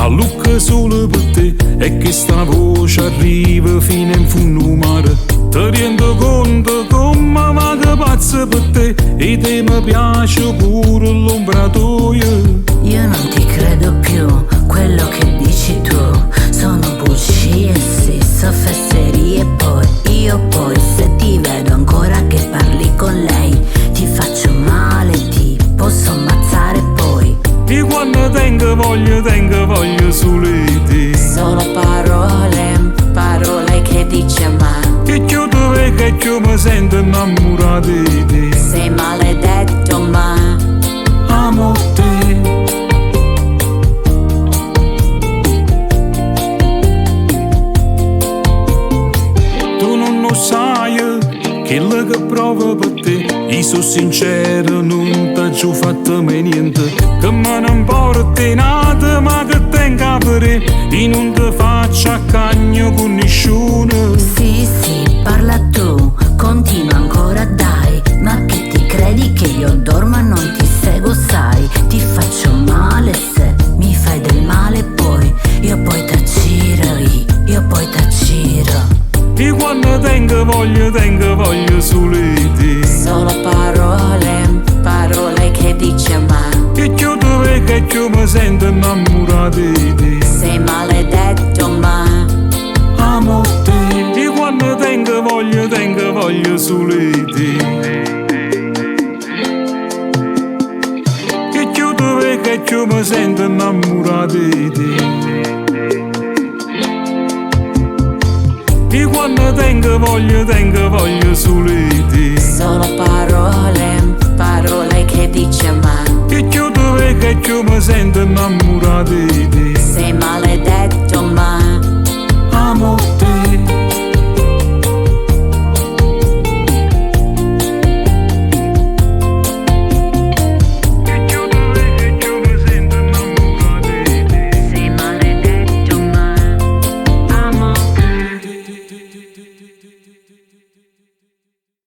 a lucca solo per te, e che sta voce arriva fino in fondo mare. Ti rendo conto come va che pazza per te, e te mi piace pure l'ombratoio. Io non ti credo più, quello che dici tu sono bugie, sì, so fesserie. Poi se ti vedo ancora che parli con lei, ti faccio male, ti posso ammazzare poi. E quando tengo voglia solo di te. Solo parole che dice ma Che io dove che io mi sento innamorato di te. sei maledetto ma Amo te. Tu non lo sai quello che provo per te. Io sono sincero, non ti ho fatto mai niente. Che me ne importa nada, ma che tengo a fare. E non ti faccio a cagno con nessuno. sì, parla tu, continua ancora dai. Ma che ti credi che io dormo e non ti seguo, sai? Ti faccio male se mi fai del male poi. Io poi t'aggiro. E quando tengo voglia solo di te. Solo parole che dice ma Che io dove che io mi sento innamorato di te. sei maledetto ma Amo te. E quando tengo voglia solo di te. Che io dove che io mi sento innamorato di te. E quando tengo voglia solo di te.